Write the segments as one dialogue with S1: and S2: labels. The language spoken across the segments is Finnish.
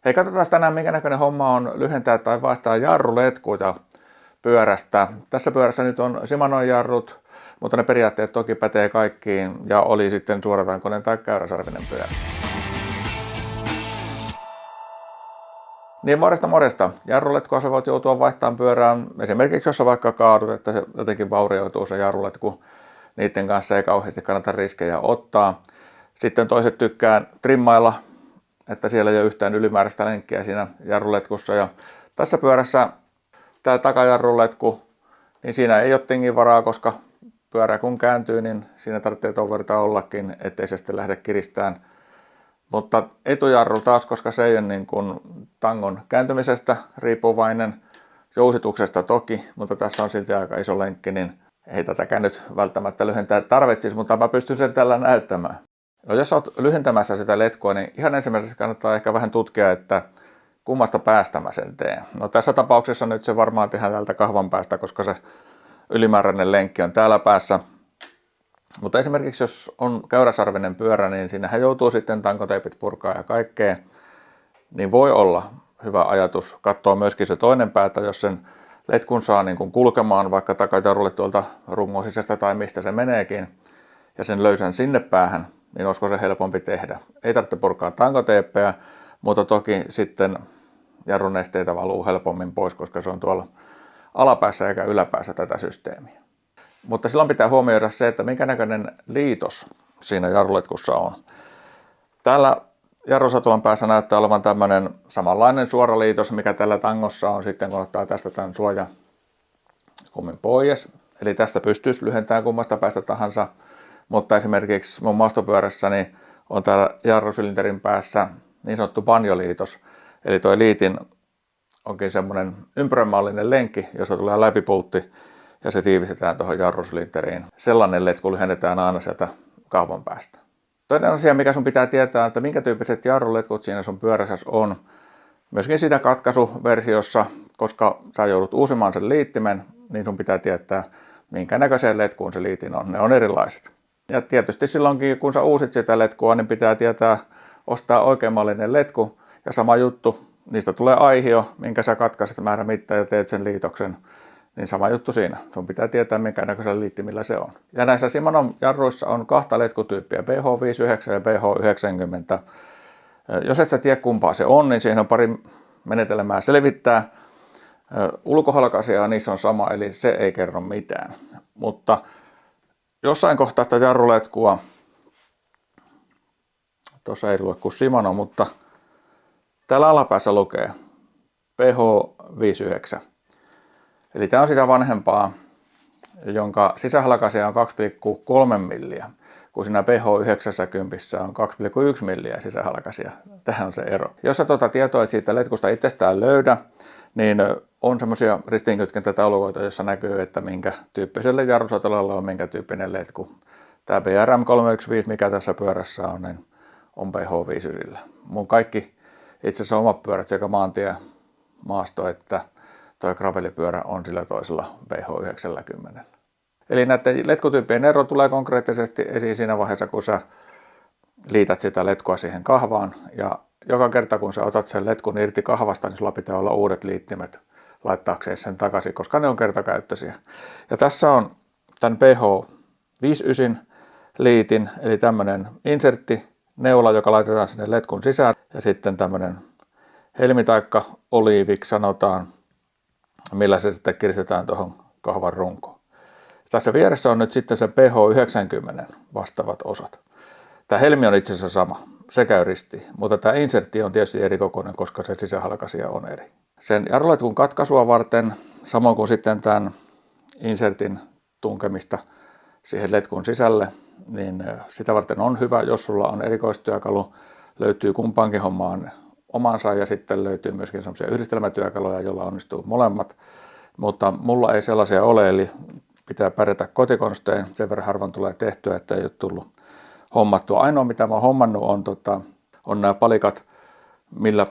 S1: Hei, katsotaan tänään minkä näköinen homma on lyhentää tai vaihtaa jarruletkuja pyörästä. Tässä pyörässä nyt on Shimanon jarrut, mutta ne periaatteet toki pätee kaikkiin ja oli sitten suoratankoinen tai käyräsarvinen pyörä. Niin morjesta. Jarruletkua sä voit joutua vaihtamaan pyörään esimerkiksi jos sä vaikka kaadut, että se jotenkin vaurioituu se jarruletku. Niiden kanssa ei kauheasti kannata riskejä ottaa. Sitten toiset tykkää trimmailla, että siellä ei ole yhtään ylimääräistä lenkkiä siinä jarruletkussa. Ja tässä pyörässä tämä takajarruletku, niin siinä ei ole tingin varaa, koska pyörä kun kääntyy, niin siinä tarvitsee ton verran ollakin, ettei se sitten lähde kiristään. Mutta etujarru taas, koska se ei ole niin kuin tangon kääntymisestä riippuvainen, jousituksesta toki, mutta tässä on silti aika iso lenkki, niin ei tätäkään nyt välttämättä lyhentää tarvitsisi, mutta mä pystyn sen tällä näyttämään. No jos olet lyhentämässä sitä letkua, niin ihan ensimmäiseksi kannattaa ehkä vähän tutkia, että kummasta päästä mä sen teen. No tässä tapauksessa nyt se varmaan tehdään täältä kahvan päästä, koska se ylimääräinen lenkki on täällä päässä. Mutta esimerkiksi jos on käyräsarvinen pyörä, niin siinähän joutuu sitten tankoteipit purkaa ja kaikkea. Niin voi olla hyvä ajatus katsoa myöskin se toinen pää, että jos sen letkun saa niin kuin kulkemaan vaikka takajarrulle tuolta rungon sisästä tai mistä se meneekin, ja sen löysän sinne päähän, niin olisiko se helpompi tehdä. Ei tarvitse purkaa tankoteippeä, mutta toki sitten jarrunesteitä valuu helpommin pois, koska se on tuolla alapäässä eikä yläpäässä tätä systeemiä. Mutta silloin pitää huomioida se, että minkä näköinen liitos siinä jarruletkussa on. Täällä jarrusatulan päässä näyttää olevan tämmöinen samanlainen suora liitos, mikä tällä tangossa on sitten, kun ottaa tästä tämän suojakummin pois. Eli tästä pystyisi lyhentämään kummasta päästä tahansa. Mutta esimerkiksi mun maastopyörässäni on täällä jarrusylinterin päässä niin sanottu banjoliitos. Eli toi liitin onkin semmoinen ympyränmallinen lenkki, jossa tulee läpipultti ja se tiivistetään tuohon jarrusylinteriin. Sellainen letku lyhennetään aina sieltä kahvan päästä. Toinen asia, mikä sun pitää tietää, että minkä tyyppiset jarruletkut siinä sun pyörässä on. Myöskin siinä katkaisuversiossa, koska sä joudut uusimaan sen liittimen, niin sun pitää tietää, minkä näköiseen letkuun se liitin on. Ne on erilaiset. Ja tietysti silloinkin, kun sä uusit sitä letkua, niin pitää tietää ostaa oikeanmallinen letku. Ja sama juttu, niistä tulee aihio, minkä sä katkaiset määrämittaan ja teet sen liitoksen. Niin sama juttu siinä. Sun pitää tietää, minkä näköisellä liittimillä se on. Ja näissä Shimanon jarruissa on kahta letkutyyppiä, BH59 ja BH90. Jos et sä tiedä kumpaa se on, niin siihen on pari menetelmää selvittää. Ulkohalkaisia niissä on sama, eli se ei kerro mitään. Mutta jossain kohtaa sitä jarruletkua, tuossa ei lue kuin Shimano, mutta täällä alapäässä lukee BH59. Eli tämä on sitä vanhempaa, jonka sisähalkaisia on 2,3 milliä, kun siinä BH90 on 2,1 milliä sisähalkaisia. Tähän on se ero. Jos sä tuota tietoa et siitä letkusta itsestään löydä, niin on semmoisia ristiinkytkentätaulukoita, jossa näkyy, että minkä tyyppiselle jarrusatelalla on minkä tyyppinen letku. Tämä BRM315, mikä tässä pyörässä on, niin on BH50. Mun kaikki itse asiassa omat pyörät sekä maantie, maasto että tuo gravelipyörä on sillä toisella BH90. Eli näiden letkutyyppien ero tulee konkreettisesti esiin siinä vaiheessa, kun sä liität sitä letkua siihen kahvaan. Ja joka kerta, kun sä otat sen letkun irti kahvasta, niin sulla pitää olla uudet liittimet laittaakseen sen takaisin, koska ne on kertakäyttöisiä. Ja tässä on tämän BH59 liitin, eli tämmöinen insertti, neula, joka laitetaan sinne letkun sisään. Ja sitten tämmöinen helmi taikka oliiviksi sanotaan, millä se sitten kiristetään tuohon kahvan runkoon. Tässä vieressä on nyt sitten se BH90 vastaavat osat. Tämä helmi on itse asiassa sama, se käy ristiin, mutta tämä insertti on tietysti eri kokoinen, koska se sisähalkaisia on eri. Sen jarruletkun katkaisua varten, samoin kuin sitten tämän insertin tunkemista siihen letkun sisälle, niin sitä varten on hyvä, jos sulla on erikoistyökalu, löytyy kumpaankin hommaan omansa ja sitten löytyy myöskin sellaisia yhdistelmätyökaluja, joilla onnistuu molemmat, mutta mulla ei sellaisia ole, eli pitää pärjätä kotikonstein, sen verran harvoin tulee tehtyä, että ei ole tullut hommattua. Ainoa mitä mä oon hommannut on nämä palikat, millä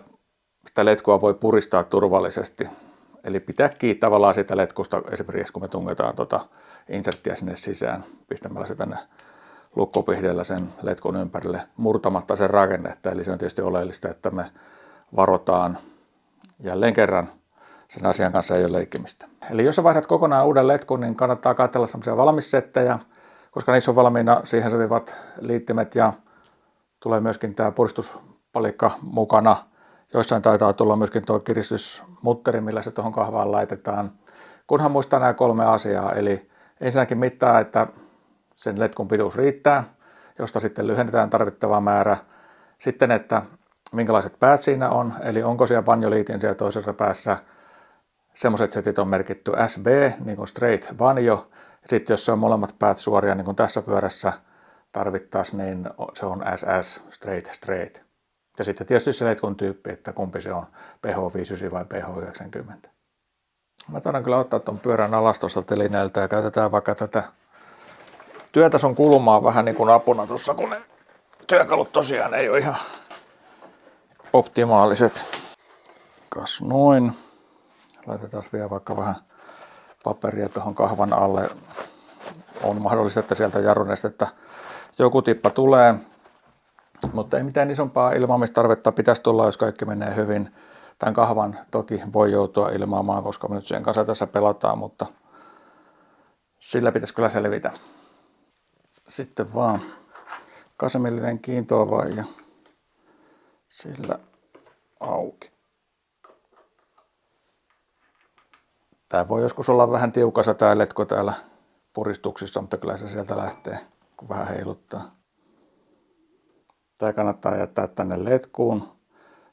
S1: sitä letkua voi puristaa turvallisesti, eli pitää kiinni tavallaan sitä letkusta, esimerkiksi kun me tungetaan inserttiä sinne sisään, pistämällä se tänne lukkopihdeellä sen letkun ympärille murtamatta sen rakennetta, eli se on tietysti oleellista, että me varotaan. Jälleen kerran sen asian kanssa ei ole leikkimistä. Eli jos sä vaihdat kokonaan uuden letkun, niin kannattaa katsella semmoisia valmissettejä, koska niissä on valmiina siihen sopivat liittimet ja tulee myöskin tämä puristuspalikka mukana. Joissain taitaa tulla myöskin tuo kiristysmutteri, millä se tuohon kahvaan laitetaan. Kunhan muistaa nämä 3 asiaa, eli ensinnäkin mittaa, että sen letkun pituus riittää, josta sitten lyhennetään tarvittava määrä. Sitten, että minkälaiset päät siinä on, eli onko siellä banjoliitin siellä toisessa päässä. Semmoiset setit on merkitty SB, niin kuin straight banjo. Ja sitten jos se on molemmat päät suoria, niin kuin tässä pyörässä tarvittaisiin, niin se on SS, straight. Ja sitten tietysti se letkun tyyppi, että kumpi se on, PH59 vai PH90. Mä taidan kyllä ottaa tuon pyörän alas tuosta telineeltä ja käytetään vaikka tätä työtason kulmaa vähän niin kuin apuna tuossa, kun ne työkalut tosiaan ei ole ihan optimaaliset. Kas noin. Laitetaan vielä vaikka vähän paperia tuohon kahvan alle. On mahdollista, että sieltä jarrunestettä joku tippa tulee, mutta ei mitään isompaa ilmaamistarvetta pitäisi tulla, jos kaikki menee hyvin. Tämän kahvan toki voi joutua ilmaamaan, koska me nyt sen kanssa tässä pelataan, mutta sillä pitäisi kyllä selvitä. Sitten vaan 8mm kiintoava ja sillä auki. Tämä voi joskus olla vähän tiukassa tämä letko täällä puristuksissa, mutta kyllä se sieltä lähtee, kun vähän heiluttaa. Tämä kannattaa jättää tänne letkuun,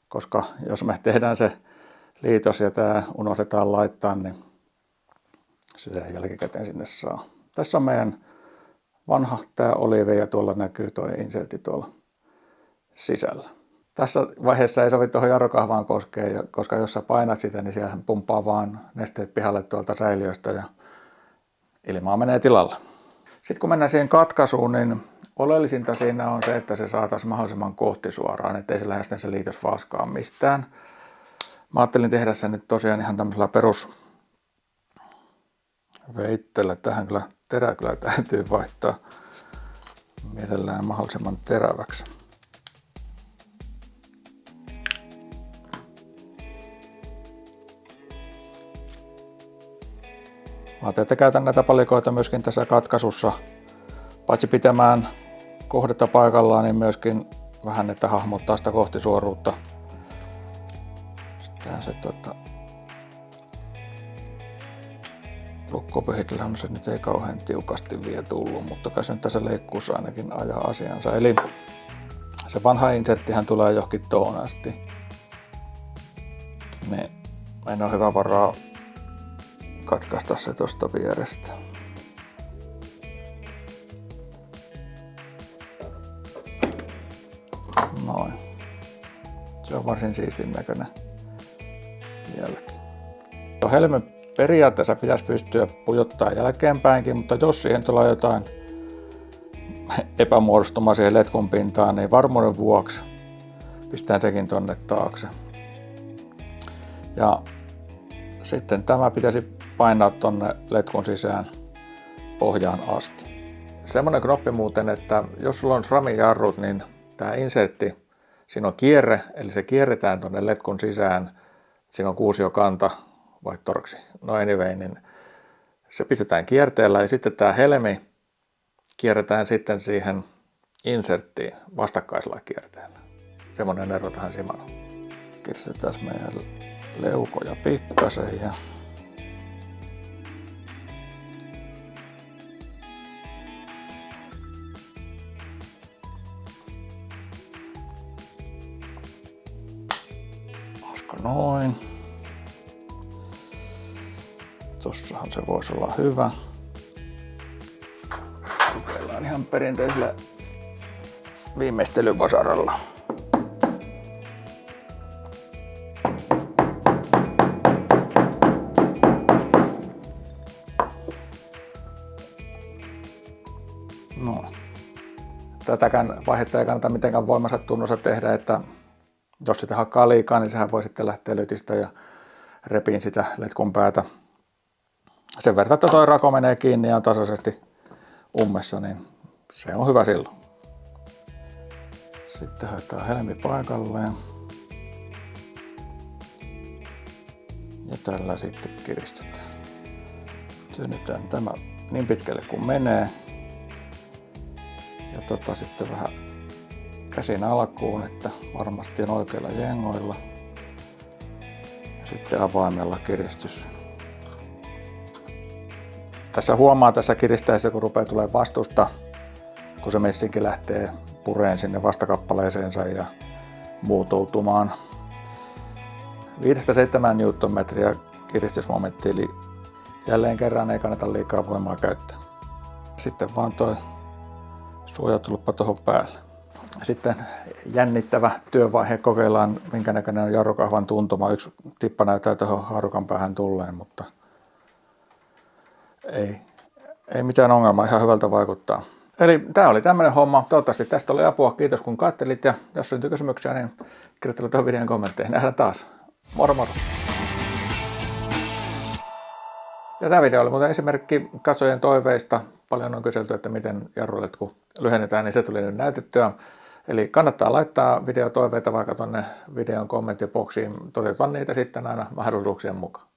S1: koska jos me tehdään se liitos ja tämä unohdetaan laittaa, niin sitä jälkikäteen sinne saa. Tässä on meidän vanha tämä olive ja tuolla näkyy tuo insertti tuolla sisällä. Tässä vaiheessa ei sovi tuohon jarrukahvaan koskea, koska jos sä painat sitä, niin siellä pumppaa vaan nesteet pihalle tuolta säiliöstä ja ilmaa menee tilalla. Sitten kun mennään siihen katkaisuun, niin oleellisinta siinä on se, että se saataisiin mahdollisimman kohtisuoraan, ettei se lähde se liitos vaskaan mistään. Mä ajattelin tehdä sen nyt tosiaan ihan tämmöisellä perusveitteellä. Tähän kyllä terä kyllä täytyy vaihtaa mielellään mahdollisimman teräväksi. Mä ajattelin, että käytän näitä palikoita myöskin tässä katkaisussa, paitsi pitämään kohdetta paikallaan, niin myöskin vähän, että hahmottaa sitä kohtisuoruutta. Sitten se lukkopyhitellä se nyt ei kauhean tiukasti vielä tullut, mutta kai se nyt tässä leikkuussa ainakin ajaa asiansa. Eli se vanha inserttihän tulee johonkin tuohon asti. Niin en ole hyvä varaa katkaista se tuosta vierestä. Noin. Se on varsin siistin näköinen jälki. Helmen periaatteessa pitäisi pystyä pujottaa jälkeenpäinkin, mutta jos siihen tulee jotain epämuodostumaa siihen letkun pintaan, niin varmuuden vuoksi pistän sekin tonne taakse. Ja sitten tämä pitäisi painaa tonne letkun sisään pohjaan asti. Semmoinen knoppi muuten, että jos sulla on SRAM-jarrut, niin tämä insertti, siinä on kierre, eli se kierretään tonne letkun sisään. Siinä on kuusiokanta vai torksi. No anyway, niin se pistetään kierteellä ja sitten tämä helmi kierretään sitten siihen inserttiin vastakkaisella kierteellä. Semmoinen ero tähän Shimanoon. Kirstetään meidän leukoja pikkasen ja olisiko noin. Tossahan se voisi olla hyvä. Kokeillaan ihan perinteisellä viimeistelyvasaralla. No. Tätäkään vaihetta ei kannata mitenkään voimansa tunnossa tehdä, että jos sitä hakkaa liikaa, niin sehän voi sitten lähteä lytistä ja repiin sitä letkun päätä. Sen verran, että toi rako menee kiinni ja tasaisesti ummessa, niin se on hyvä silloin. Sitten haetaan helmi paikalleen. Ja tällä sitten kiristetään. Työnnetään tämä niin pitkälle kuin menee. Ja sitten vähän käsin alkuun, että varmasti on oikeilla jengoilla. Ja sitten avaimella kiristys. Tässä huomaa tässä kiristäessä, kun rupeaa tulemaan vastusta, kun se messinki lähtee pureen sinne vastakappaleeseensa ja muutoutumaan. 5-7 Nm kiristysmomentti, eli jälleen kerran ei kannata liikaa voimaa käyttää. Sitten vaan toi suojatulppa tuohon päälle. Sitten jännittävä työvaihe, kokeillaan minkä näköinen on jarrukahvan tuntuma. Yksi tippa näyttää tuohon haarukan päähän tulleen, mutta ei mitään ongelmaa, ihan hyvältä vaikuttaa. Eli tämä oli tämmöinen homma. Toivottavasti tästä oli apua. Kiitos kun katselit ja jos syntyy kysymyksiä, niin kirjoittele tuohon videon kommentteihin. Nähdään taas. Moro moro! Ja tämä video oli muuten esimerkki katsojien toiveista. Paljon on kyselty, että miten jarrulet kun lyhennetään, niin se tuli nyt näytettyä. Eli kannattaa laittaa videotoiveita vaikka tuonne videon kommenttiboksiin. Toteutan niitä sitten aina mahdollisuuksien mukaan.